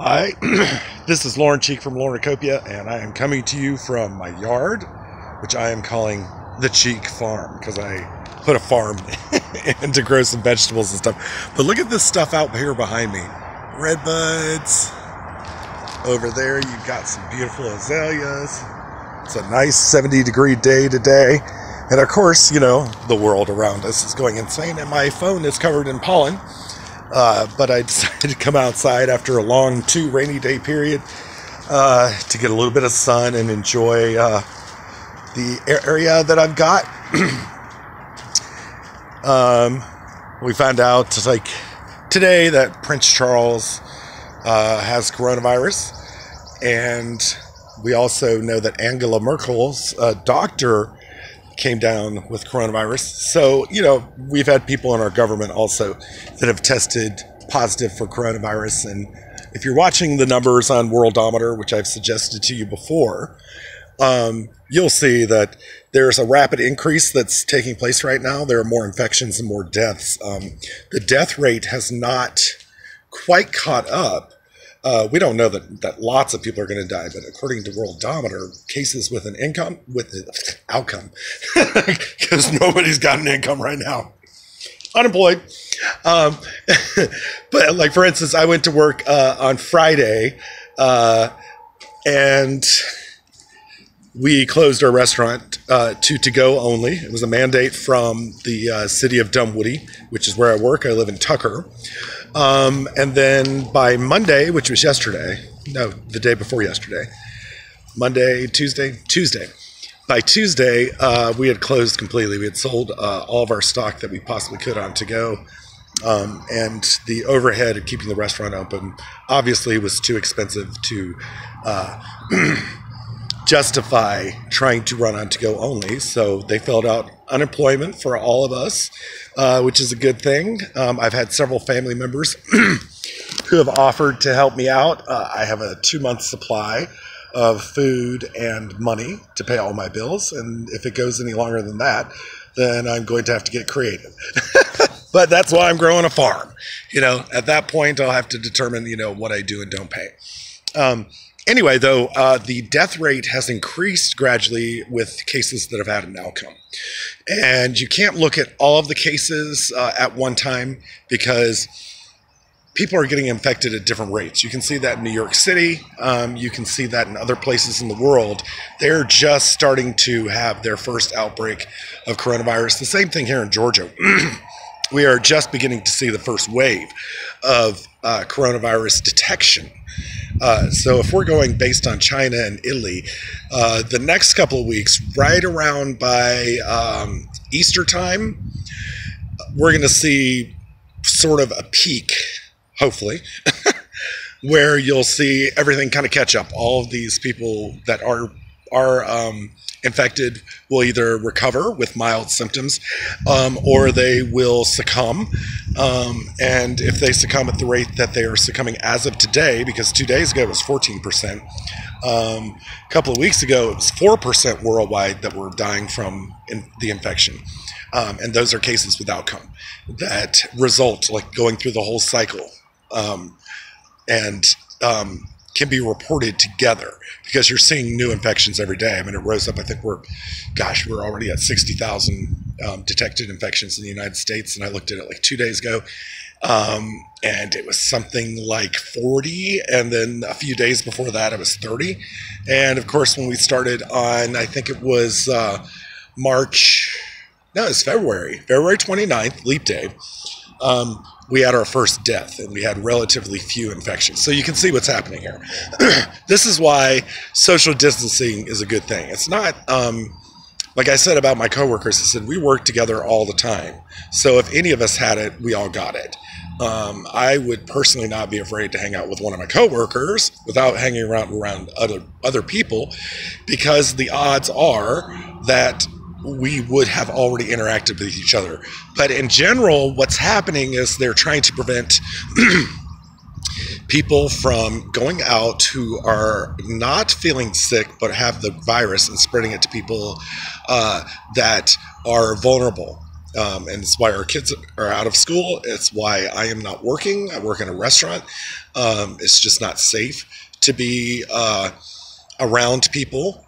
Hi, this is Lauren Cheek from Lornacopia, and I am coming to you from my yard, which I am calling the Cheek Farm because I put a farm in to grow some vegetables and stuff. But look at this stuff out here behind me. Red buds. Over there, you've got some beautiful azaleas. It's a nice 70-degree day today. And of course, you know, the world around us is going insane, and my phone is covered in pollen. But I decided to come outside after a long rainy day period to get a little bit of sun and enjoy the area that I've got. We found out like today that Prince Charles has coronavirus, and we also know that Angela Merkel's doctor came down with coronavirus. So, you know, we've had people in our government also that have tested positive for coronavirus. And if you're watching the numbers on Worldometer, which I've suggested to you before, you'll see that there's a rapid increase that's taking place right now. There are more infections and more deaths. The death rate has not quite caught up. We don't know that lots of people are going to die, but according to Worldometer, cases with an outcome, because nobody's got an income right now, unemployed. But like, for instance, I went to work on Friday, and we closed our restaurant to go only. It was a mandate from the city of Dunwoody, which is where I work. I live in Tucker. And then by Monday, which was yesterday, no, the day before yesterday, Tuesday. By Tuesday, we had closed completely. We had sold all of our stock that we possibly could on to go. And the overhead of keeping the restaurant open obviously was too expensive to justify trying to run on to go only. So they filled out unemployment for all of us, which is a good thing. I've had several family members who have offered to help me out. I have a 2-month supply of food and money to pay all my bills. And if it goes any longer than that, then I'm going to have to get creative. But that's why I'm growing a farm. You know, at that point, I'll have to determine, you know, what I do and don't pay. Anyway, though, the death rate has increased gradually with cases that have had an outcome. And you can't look at all of the cases at one time because people are getting infected at different rates. You can see that in New York City. You can see that in other places in the world. They're just starting to have their first outbreak of coronavirus. The same thing here in Georgia. We are just beginning to see the first wave of coronavirus detection. So if we're going based on China and Italy, the next couple of weeks, right around by Easter time, we're going to see sort of a peak, hopefully, where you'll see everything kind of catch up. All of these people that are infected will either recover with mild symptoms, or they will succumb. And if they succumb at the rate that they are succumbing as of today, because 2 days ago it was 14%, a couple of weeks ago it was 4% worldwide that were dying from the infection. And those are cases with outcome that result, like going through the whole cycle, and can be reported together because you're seeing new infections every day. I mean, it rose up. I think we're already at 60,000 detected infections in the United States. And I looked at it like 2 days ago, and it was something like 40. And then a few days before that, it was 30. And of course, when we started on, I think it was February 29th, Leap Day, we had our first death, and we had relatively few infections. So you can see what's happening here. This is why social distancing is a good thing. It's not, like I said about my coworkers, I said, we work together all the time. So if any of us had it, we all got it. I would personally not be afraid to hang out with one of my coworkers without hanging around other people, because the odds are that we would have already interacted with each other. But in general, what's happening is they're trying to prevent people from going out who are not feeling sick but have the virus and spreading it to people that are vulnerable. And it's why our kids are out of school. It's why I am not working. I work in a restaurant. It's just not safe to be around people.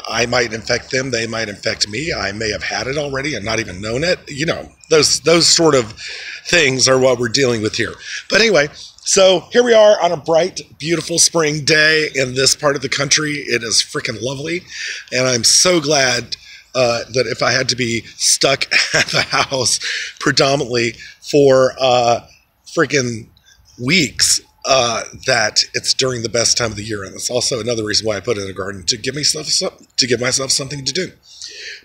I might infect them. They might infect me. I may have had it already and not even known it. You know, those sort of things are what we're dealing with here. But anyway, so here we are on a bright, beautiful spring day in this part of the country. It is freaking lovely. And I'm so glad that if I had to be stuck at the house predominantly for freaking weeks, that it's during the best time of the year. And that's also another reason why I put it in a garden, to give myself something to do.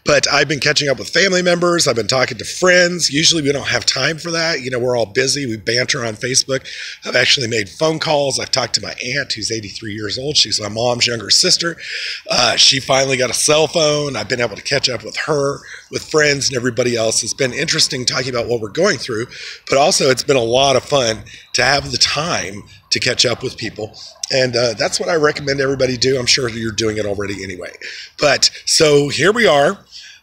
But I've been catching up with family members. I've been talking to friends. Usually we don't have time for that. You know, we're all busy. We banter on Facebook. I've actually made phone calls. I've talked to my aunt, who's 83 years old. She's my mom's younger sister. She finally got a cell phone. I've been able to catch up with her, with friends and everybody else. It's been interesting talking about what we're going through, but also it's been a lot of fun to have the time to catch up with people. And that's what I recommend everybody do. I'm sure you're doing it already anyway. But so here we are.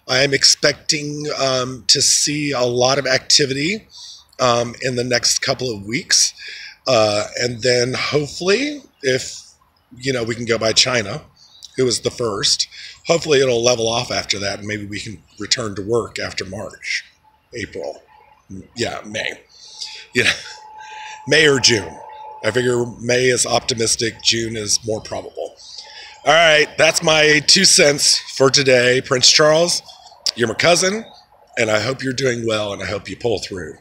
I'm expecting to see a lot of activity in the next couple of weeks. And then hopefully, if, you know, we can go by China, who was the first, hopefully it'll level off after that. And maybe we can return to work after March, April. Yeah, May. You know, May or June. I figure May is optimistic, June is more probable. All right, that's my 2 cents for today. Prince Charles, you're my cousin, and I hope you're doing well, and I hope you pull through.